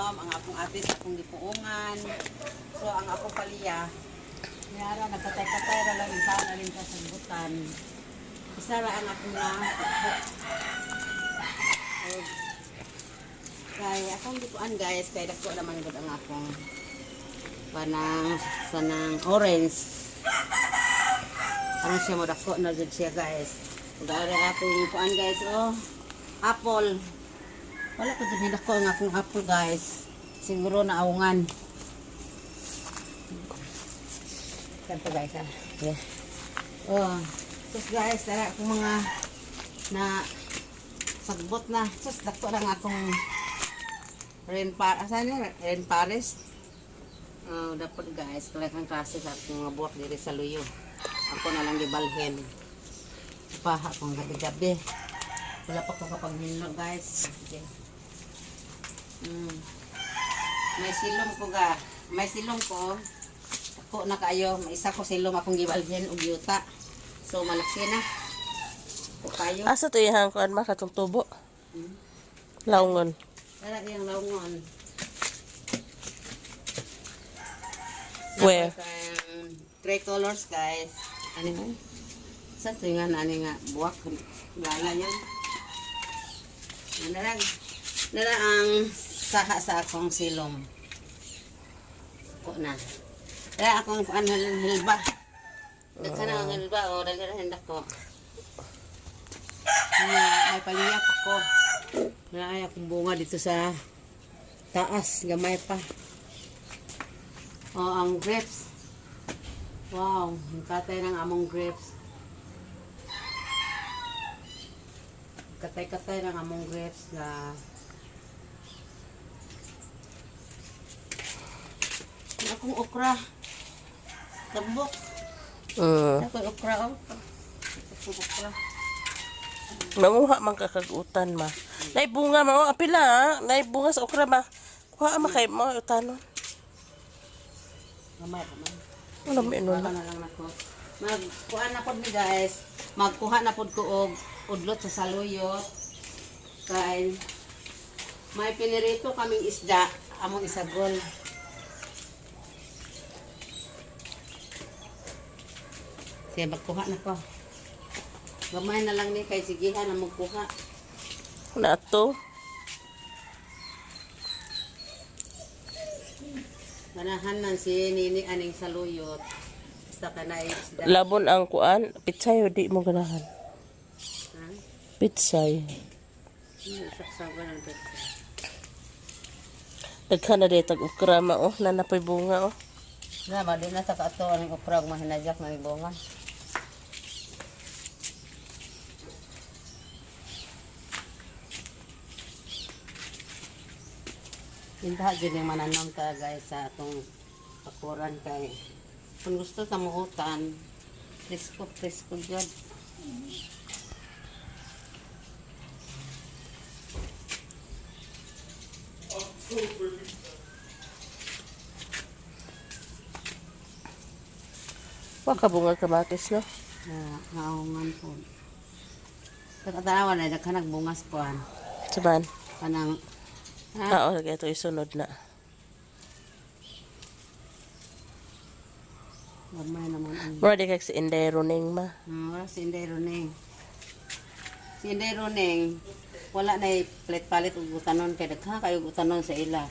inom, ang akong ate sa akong gipuungan. So ang akong paliya, niyara nagkatay-katay ra lang isa na rin sa sagutan. Isa ra ang akong na. Kaya akong gipuan guys, kaya dako naman gud ang akong panang sanang orange. Ano siya mo dako na gud siya guys. Ug ari akong gipuan guys, oh. Apple. Wala ko din dako ang akong apple guys. Siguro na aungan. Kanto guys ah. Yeah. Oh. Sus guys, tara akong mga na sagbot na. Sus dako lang akong rainforest. Dapat guys, kalagang klase sa akong mga buwak diri sa luyo. Ako na lang gibalhin. Paha akong gabi-gabi. Wala pa ko kapag hinlo guys. Okay. May silong ko ga. May silong ko. Ako na kayo. May isa ko silong akong gibalhin og yuta. So malaki na. Ako kayo. Asa to ihang kuan ma katong tubo? Laungon. Tara yung laungon. Where? Three colors guys. Ano mo? Sa tingan ani nga buwak lala yan. Nara ang saha sa akong silom. Ko na. Dara akong kuan hilba. Daghan ang hilba o daghan hendak ko. May paliyak ako. Ay akong bunga dito sa taas, gamay pa. Oh, ang grapes. Wow, ang katay ng among grapes. Katay-katay ng among grapes na akong okra. Tambok. Akong okra oh. Akong okra. Mamuha man kakagutan ma. Nay bunga ma, apila ha. Nay bunga sa okra ma. Kuha ma kay mo utanon. Gamay pa man. Ano may Kuha na lang nako. Magkuha na pod mi guys. Magkuha na pod ko og udlot sa saluyot. Kay may pinirito kaming isda among isagol. Siya magkuha na ko. Gamay na lang ni kay sigihan na magkuha. na to. Manahan man si Nini aning saluyot. Basta ka na isda. Labon ang kuan, pitsay o di mo ganahan. Ha? Pitsay. Saksaban ang pizza. Daghan na day tag ukra ma oh, nanapoy bunga oh. Nama din na sa kaato aning okra ug mahinajak na bunga. Tindaha dyan yung mananong ta guys sa atong pakuran kay kung gusto ta muhutan presko dyan. Wa ka bunga kamatis no. Naungan po. Tanawan na nagkanag bungas po an. Saban. Kanang Oo, ito isunod na. Gamay naman ang Mura di kag si Inday Runing ma. wala si Inday Runeng. Si Inday Runeng, wala na palit-palit og utanon kay dagha kayo utanon sa ila.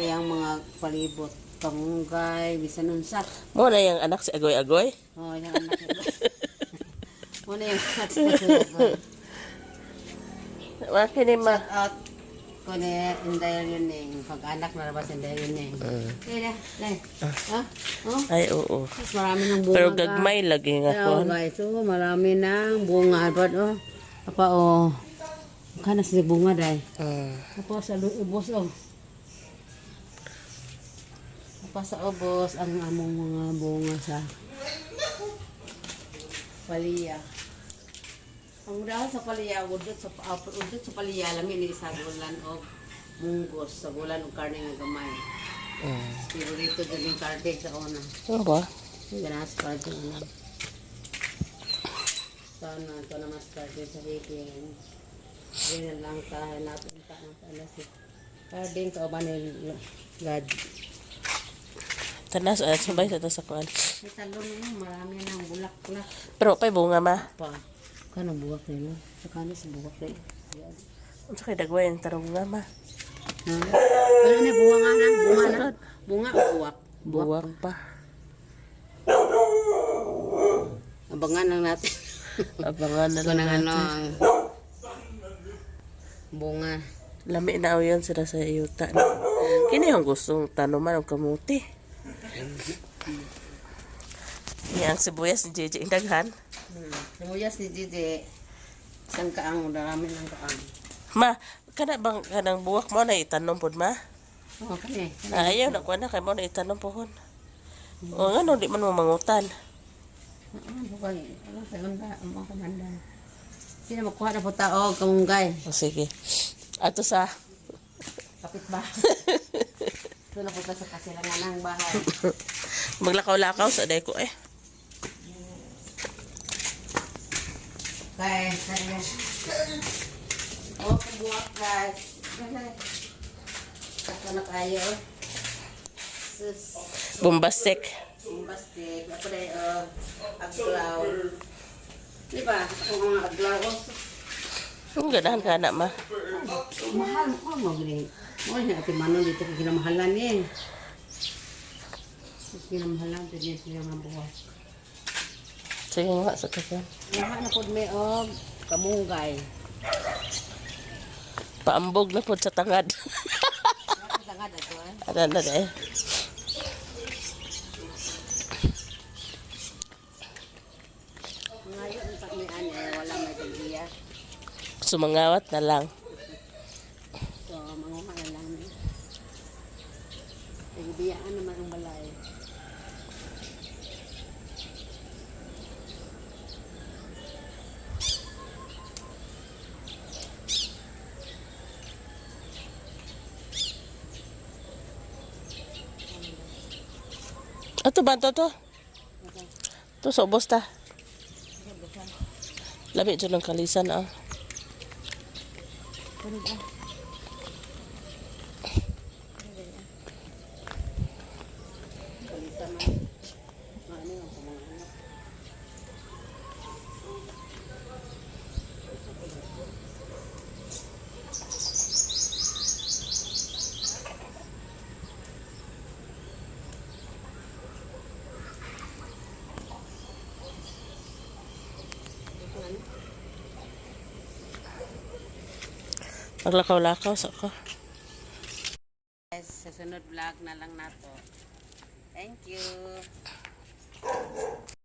Kaya ang mga palibot, pangunggay, bisan unsa. Mo na yung anak si Agoy-Agoy. Oh, yung anak nila. Muna yung agoy. Wa kini ma. Shout out ko ni Inday Runeng. Pag-anak na labas Inday Runeng. Kaya, ha? Oh? Ay oo. Mas marami ng bunga. Pero gagmay lagi nga Hello kuan. guys, oh, marami ng bunga. But, oh, apa, oh. Kana si bunga, day. Apa sa ubos, oh. Apa sa ubos ang among mga bunga sa paliya. Ang dahil sa paliya, udot sa paliya, lamin ni sagulan o munggos, sagulan o karne ng gamay. Pero dito din yung karne sa una. Ano ba? Ganas pa ito na. Sana ito na mas karne sa hiking. Hindi na lang tayo natin ka ng talasik. Karding ka ba ni God? Tanas, sabay sa sa kuan. May talong mo, marami ng bulak-bulak. Pero pa'y bunga ma. Pa. Kano buwak na no? Sa kanis buwak na. Ano sa kay dagway ang tarong nga ma. Ha? Ano ni bunga nga na? Bunga na? Bunga o buwak? Buwak pa. Abangan lang natin. Abangan na Kung lang ano natin. ang bunga. Lami na o yan sila sa iyuta. Kini yung gustong tanuman ng kamuti. Yan ang sibuyas ni JJ indaghan. Sibuyas ni Gigi. Isang kaang, darami ng kaang. Ma, kana bang kanang buwak mo na itanom pod ma? Oo, kani. Ayaw na kuha na kay mo na itanom pohon. O nga no, di man mo mangutan. Ano ba? Ano sa ganda? Ang mga kamanda. Sino makuha na po tao, kamunggay. O sige. Ato sa Kapit ba? Ito na po sa kasilangan ng bahay. maglakaw-lakaw sa day ko eh. Guys, guys. Oh, kabuak guys. Ito na kayo. Sus. Bombastic. Bombastic. Ako na aglaw. Di ba? Ako mga aglaw. Ang ganahan ka na ma. Mahal mo mo gini. Oh, ni ate Manon dito ko ginamahalan eh. Ginamahalan din siya nga buwas. Sige nga sa kakan. Naha na pod may og kamunggay. Paambog na po sa tangad. Tangad ato eh. Ano na eh. Ngayon pag may ani wala may tagiya. Sumangawat na lang. So manguha na lang ni. Tagbiyaan naman ang balay. Ato ba to? To sa ubos ta. Labi dyan ng kalisan ah. Maglakaw-lakaw sa ko. Guys, sa sunod vlog na lang nato. Thank you.